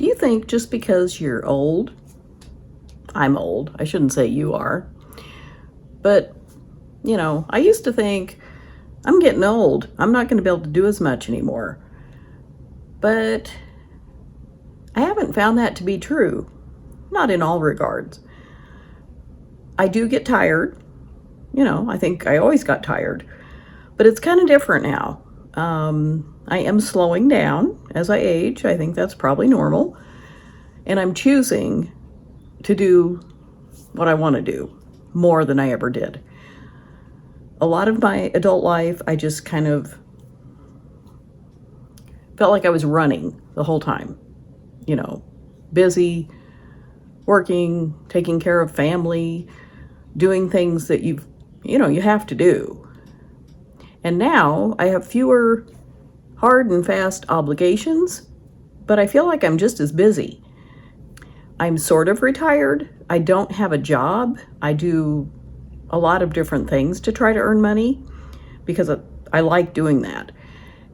Do you think just because you're old, I'm old, I shouldn't say you are, but I used to think I'm getting old, I'm not going to be able to do as much anymore. But I haven't found that to be true, not in all regards. I do get tired, I think I always got tired, but it's kind of different now. I am slowing down as I age. I think that's probably normal. And I'm choosing to do what I want to do more than I ever did. A lot of my adult life, I just kind of felt like I was running the whole time, busy, working, taking care of family, doing things that you have to do. And now I have fewer hard and fast obligations, but I feel like I'm just as busy. I'm sort of retired. I don't have a job. I do a lot of different things to try to earn money because I like doing that.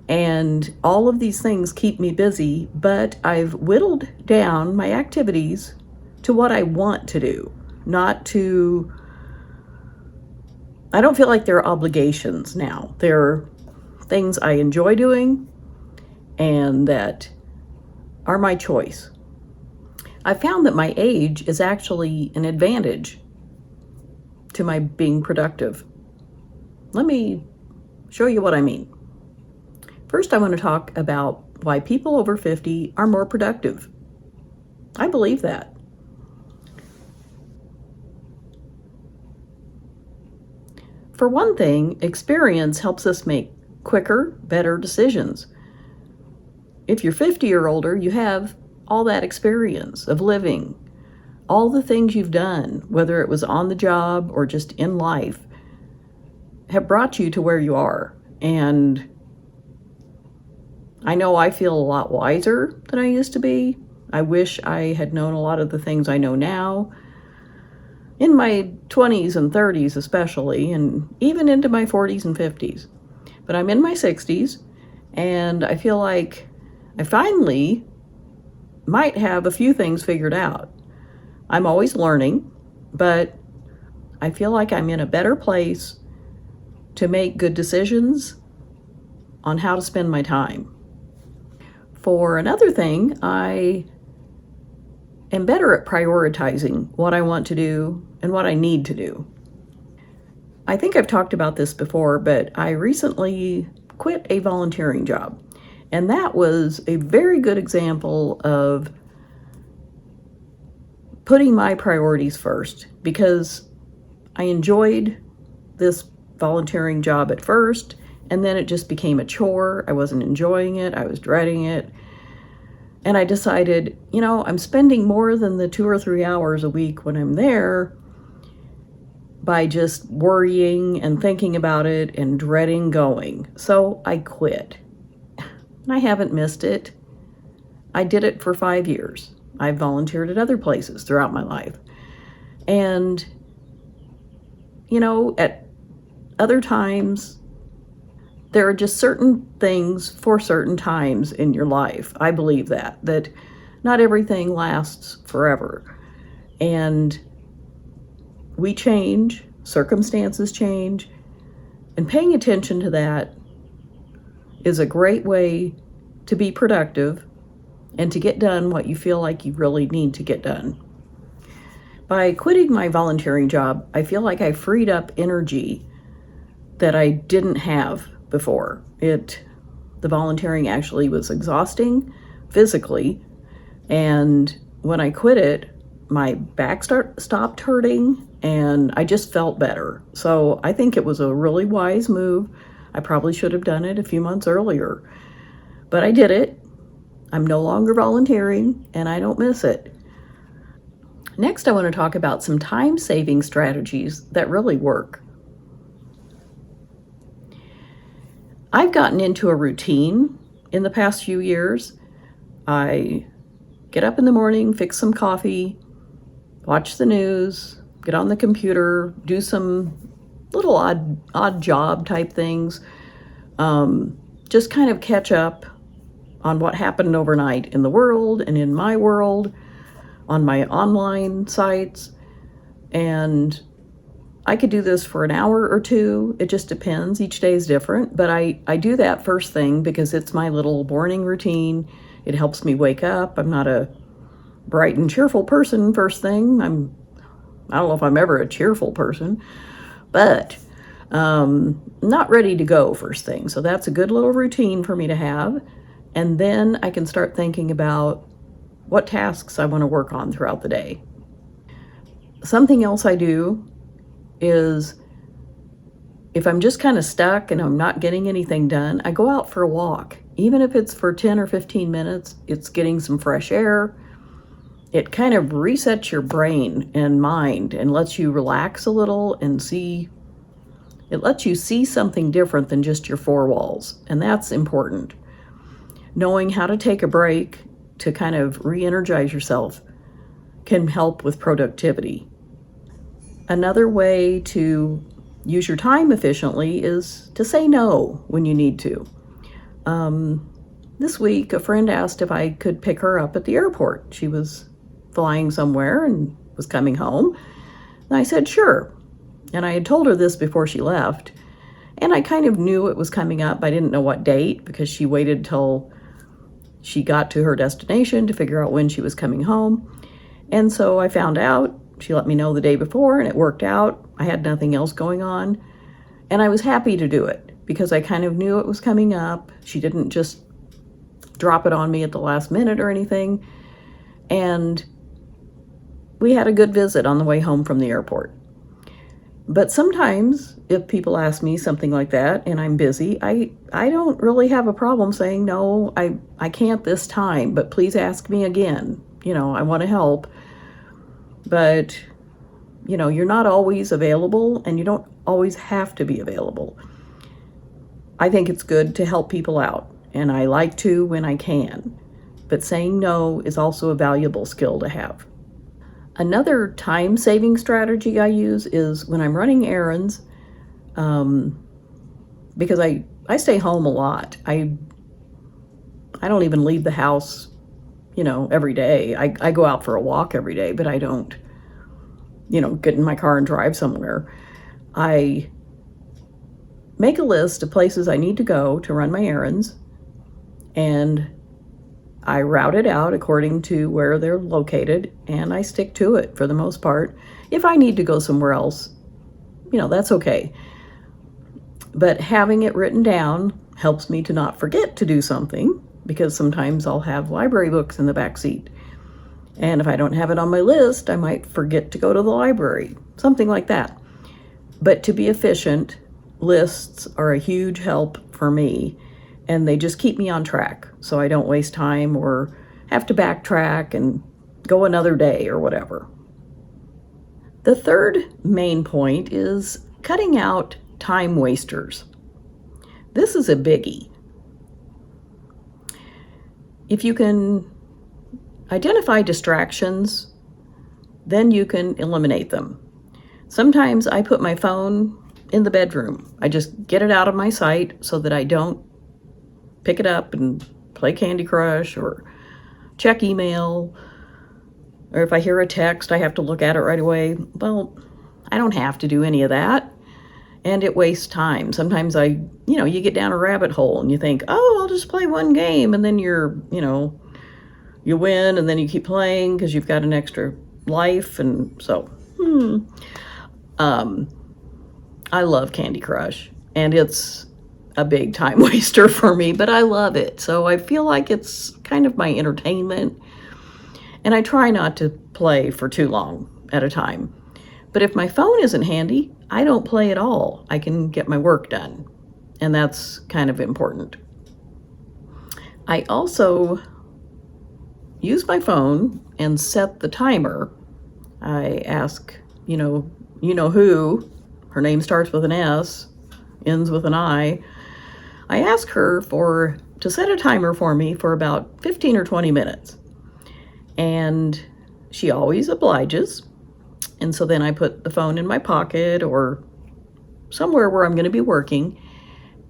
And all of these things keep me busy, but I've whittled down my activities to what I want to do, I don't feel like they're obligations now. They're things I enjoy doing and that are my choice. I found that my age is actually an advantage to my being productive. Let me show you what I mean. First, I want to talk about why people over 50 are more productive. I believe that. For one thing, experience helps us make quicker, better decisions. If you're 50 or older, you have all that experience of living. All the things you've done, whether it was on the job or just in life, have brought you to where you are. And I know I feel a lot wiser than I used to be. I wish I had known a lot of the things I know now. In my 20s and 30s especially, and even into my 40s and 50s. But I'm in my 60s, and I feel like I finally might have a few things figured out. I'm always learning, but I feel like I'm in a better place to make good decisions on how to spend my time. For another thing, I am better at prioritizing what I want to do and what I need to do. I think I've talked about this before, but I recently quit a volunteering job. And that was a very good example of putting my priorities first, because I enjoyed this volunteering job at first, and then it just became a chore. I wasn't enjoying it. I was dreading it. And I decided, I'm spending more than the 2 or 3 hours a week when I'm there by just worrying and thinking about it and dreading going. So I quit. And I haven't missed it. I did it for 5 years. I've volunteered at other places throughout my life. And, at other times, there are just certain things for certain times in your life. I believe that not everything lasts forever. And we change, circumstances change, and paying attention to that is a great way to be productive and to get done what you feel like you really need to get done. By quitting my volunteering job, I feel like I freed up energy that I didn't have before. The volunteering actually was exhausting physically, and when I quit it, my back stopped hurting, and I just felt better. So I think it was a really wise move. I probably should have done it a few months earlier, but I did it. I'm no longer volunteering, and I don't miss it. Next, I want to talk about some time-saving strategies that really work. I've gotten into a routine in the past few years. I get up in the morning, fix some coffee, watch the news, get on the computer, do some little odd job type things, just kind of catch up on what happened overnight in the world and in my world, on my online sites. And I could do this for an hour or two. It just depends. Each day is different. But I do that first thing because it's my little morning routine. It helps me wake up. I'm not a bright and cheerful person first thing. I don't know if I'm ever a cheerful person, but not ready to go first thing. So that's a good little routine for me to have. And then I can start thinking about what tasks I want to work on throughout the day. Something else I do is if I'm just kind of stuck and I'm not getting anything done, I go out for a walk. Even if it's for 10 or 15 minutes, it's getting some fresh air. It kind of resets your brain and mind and lets you relax a little and it lets you see something different than just your four walls. And that's important. Knowing how to take a break to kind of re-energize yourself can help with productivity. Another way to use your time efficiently is to say no when you need to. This week, a friend asked if I could pick her up at the airport. She was flying somewhere and was coming home. And I said, sure. And I had told her this before she left. And I kind of knew it was coming up. I didn't know what date because she waited till she got to her destination to figure out when she was coming home. And so I found out. She let me know the day before, and it worked out. I had nothing else going on. And I was happy to do it because I kind of knew it was coming up. She didn't just drop it on me at the last minute or anything. And we had a good visit on the way home from the airport. But sometimes if people ask me something like that and I'm busy, I don't really have a problem saying, no, I can't this time, but please ask me again. I want to help. But, you're not always available and you don't always have to be available. I think it's good to help people out, and I like to when I can. But saying no is also a valuable skill to have. Another time-saving strategy I use is when I'm running errands, because I stay home a lot. I don't even leave the house every day. I go out for a walk every day, but I don't, get in my car and drive somewhere. I make a list of places I need to go to run my errands, and I route it out according to where they're located, and I stick to it for the most part. If I need to go somewhere else, that's okay. But having it written down helps me to not forget to do something, because sometimes I'll have library books in the back seat. And if I don't have it on my list, I might forget to go to the library, something like that. But to be efficient, lists are a huge help for me, and they just keep me on track so I don't waste time or have to backtrack and go another day or whatever. The third main point is cutting out time wasters. This is a biggie. If you can identify distractions, then you can eliminate them. Sometimes I put my phone in the bedroom. I just get it out of my sight so that I don't pick it up and play Candy Crush or check email. Or if I hear a text, I have to look at it right away. Well, I don't have to do any of that. And it wastes time. Sometimes you get down a rabbit hole and you think, oh, I'll just play one game. And then you win and then you keep playing because you've got an extra life. And so, I love Candy Crush. And it's a big time waster for me, but I love it. So I feel like it's kind of my entertainment. And I try not to play for too long at a time. But if my phone isn't handy, I don't play at all. I can get my work done. And that's kind of important. I also use my phone and set the timer. I ask, who, her name starts with an S, ends with an I. I ask her to set a timer for me for about 15 or 20 minutes. And she always obliges. And so then I put the phone in my pocket or somewhere where I'm going to be working.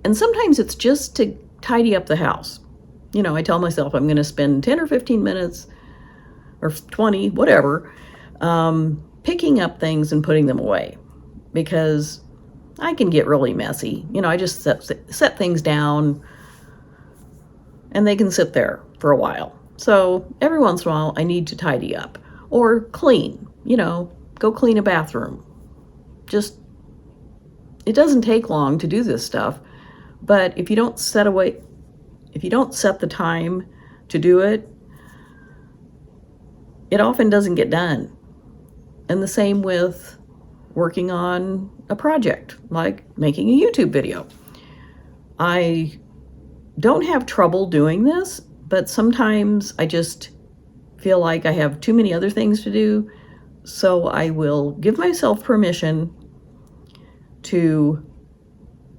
And sometimes it's just to tidy up the house. I tell myself I'm going to spend 10 or 15 minutes or 20, whatever, picking up things and putting them away, because I can get really messy. I just set things down and they can sit there for a while. So every once in a while I need to tidy up or clean, go clean a bathroom. Just, it doesn't take long to do this stuff, but if you don't set the time to do it, it often doesn't get done. And the same with working on a project, like making a YouTube video. I don't have trouble doing this, but sometimes I just feel like I have too many other things to do. So I will give myself permission to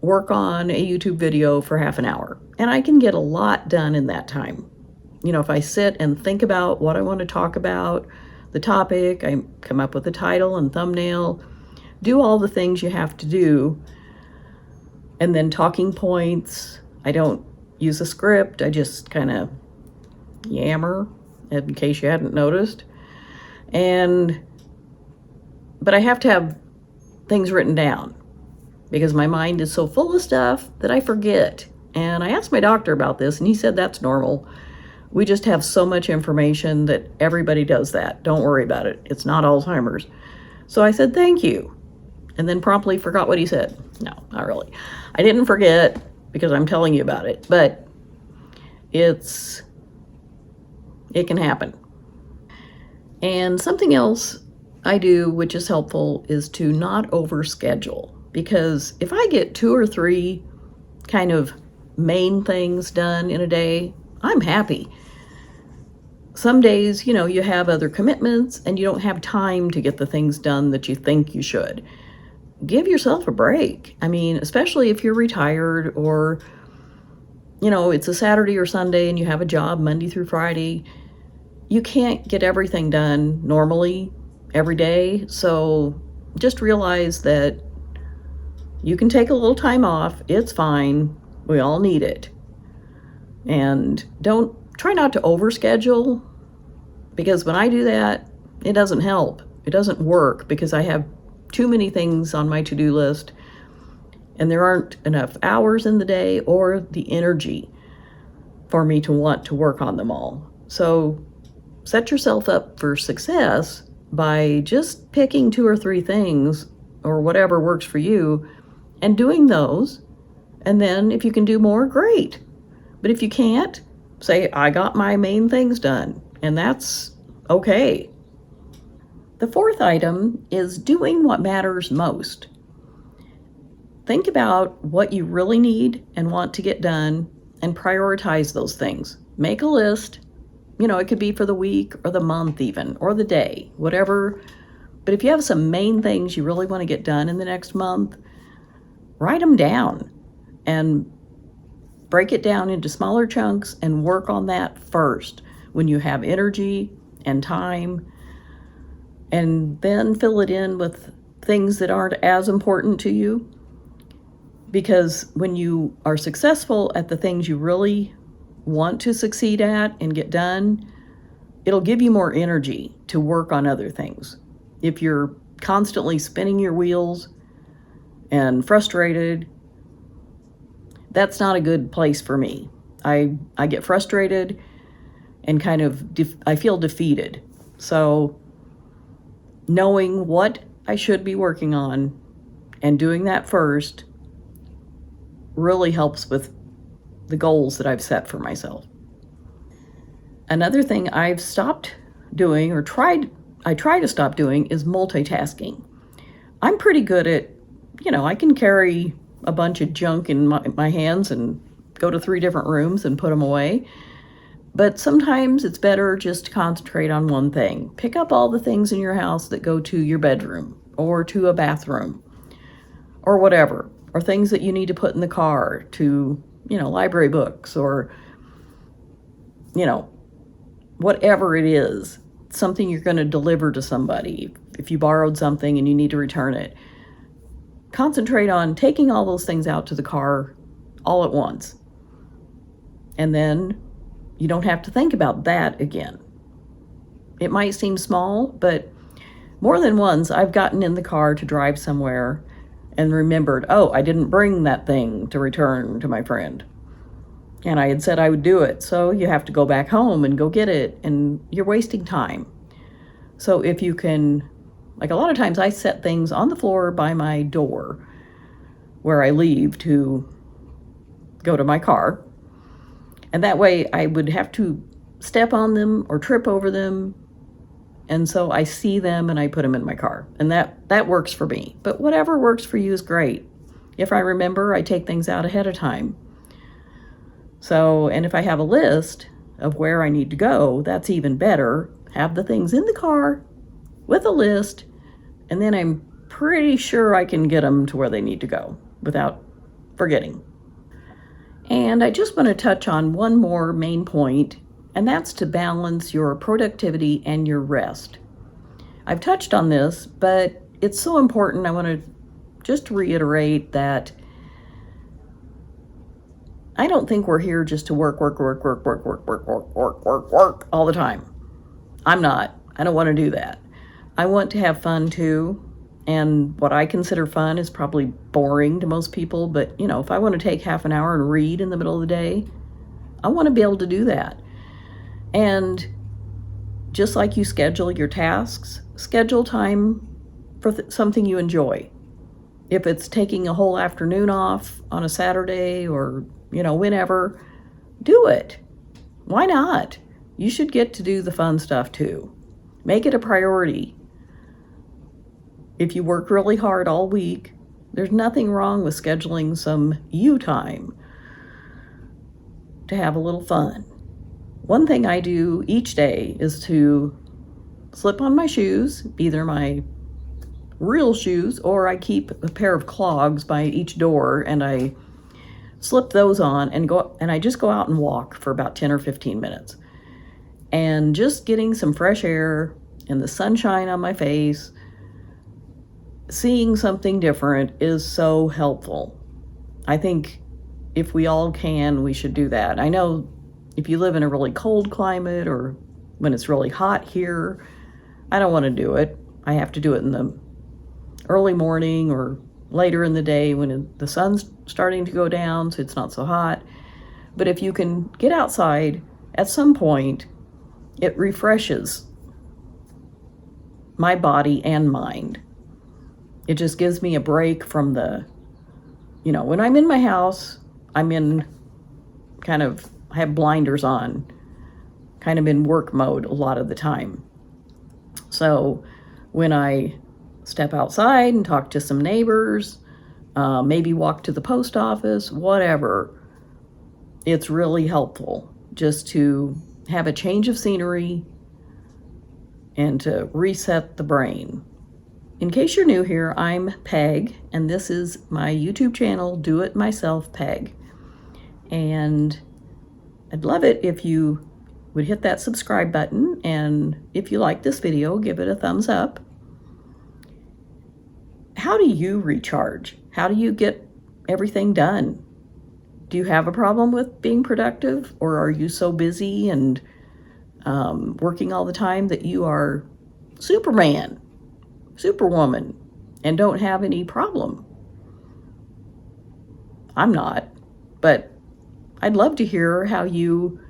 work on a YouTube video for half an hour. And I can get a lot done in that time. If I sit and think about what I want to talk about, the topic, I come up with a title and thumbnail, do all the things you have to do, and then talking points. I don't use a script. I just kind of yammer, in case you hadn't noticed. But I have to have things written down because my mind is so full of stuff that I forget. And I asked my doctor about this, and he said that's normal. We just have so much information that everybody does that. Don't worry about it. It's not Alzheimer's. So I said, thank you. And then promptly forgot what he said. No, not really. I didn't forget because I'm telling you about it, but it can happen. And something else I do, which is helpful, is to not overschedule. Because if I get 2 or 3 kind of main things done in a day, I'm happy. Some days, you have other commitments and you don't have time to get the things done that you think you should. Give yourself a break. I mean, especially if you're retired or, it's a Saturday or Sunday and you have a job Monday through Friday. You can't get everything done normally every day. So just realize that you can take a little time off. It's fine. We all need it. And try not to overschedule, because when I do that, it doesn't help. It doesn't work because I have too many things on my to-do list and there aren't enough hours in the day or the energy for me to want to work on them all. So set yourself up for success by just picking 2 or 3 things or whatever works for you and doing those. And then if you can do more, great. But if you can't, say, I got my main things done, and that's okay. The 4th item is doing what matters most. Think about what you really need and want to get done and prioritize those things. Make a list. It could be for the week or the month even, or the day, whatever. But if you have some main things you really want to get done in the next month, write them down and break it down into smaller chunks and work on that first when you have energy and time, and then fill it in with things that aren't as important to you. Because when you are successful at the things you really want to succeed at and get done, it'll give you more energy to work on other things. If you're constantly spinning your wheels and frustrated, that's not a good place for me. I get frustrated and kind of I feel defeated. So knowing what I should be working on and doing that first really helps with the goals that I've set for myself. Another thing I've stopped doing, or I try to stop doing, is multitasking. I'm pretty good at, I can carry a bunch of junk in my hands and go to 3 different rooms and put them away. But sometimes it's better just to concentrate on one thing. Pick up all the things in your house that go to your bedroom or to a bathroom or whatever, or things that you need to put in the car, to, library books or, whatever it is, something you're going to deliver to somebody. If you borrowed something and you need to return it, concentrate on taking all those things out to the car all at once. And then you don't have to think about that again. It might seem small, but more than once I've gotten in the car to drive somewhere and remembered, oh, I didn't bring that thing to return to my friend. And I had said I would do it. So you have to go back home and go get it, and you're wasting time. So if you can, like a lot of times I set things on the floor by my door where I leave to go to my car. And that way I would have to step on them or trip over them. And so I see them and I put them in my car. And that works for me. But whatever works for you is great. If I remember, I take things out ahead of time. So, and if I have a list of where I need to go, that's even better. Have the things in the car with a list, and then I'm pretty sure I can get them to where they need to go without forgetting. And I just want to touch on one more main point, and that's to balance your productivity and your rest. I've touched on this, but it's so important. I want to just reiterate that I don't think we're here just to work all the time. I'm not. I don't want to do that. I want to have fun too. And what I consider fun is probably boring to most people. But, if I want to take half an hour and read in the middle of the day, I want to be able to do that. And just like you schedule your tasks, schedule time for something you enjoy. If it's taking a whole afternoon off on a Saturday or, whenever, do it. Why not? You should get to do the fun stuff too. Make it a priority. If you work really hard all week, there's nothing wrong with scheduling some you time to have a little fun. One thing I do each day is to slip on my shoes, either my real shoes or I keep a pair of clogs by each door and I slip those on and I just go out and walk for about 10 or 15 minutes. And just getting some fresh air and the sunshine on my face, seeing something different is so helpful. I think if we all can, we should do that. I know if you live in a really cold climate or when it's really hot here, I don't want to do it. I have to do it in the early morning or later in the day when the sun's starting to go down, so it's not so hot. But if you can get outside at some point, it refreshes my body and mind. It just gives me a break from when I'm in my house, I'm in I have blinders on, kind of in work mode a lot of the time. So when I step outside and talk to some neighbors, maybe walk to the post office, whatever, it's really helpful just to have a change of scenery and to reset the brain. In case you're new here, I'm Peg, and this is my YouTube channel, Do It Myself Peg. And I'd love it if you would hit that subscribe button, and if you like this video, give it a thumbs up. How do you recharge? How do you get everything done? Do you have a problem with being productive, or are you so busy and working all the time that you are Superman, Superwoman, and don't have any problem? I'm not, but I'd love to hear how you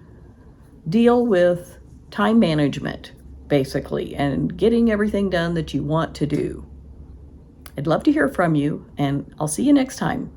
deal with time management, basically, and getting everything done that you want to do. I'd love to hear from you, and I'll see you next time.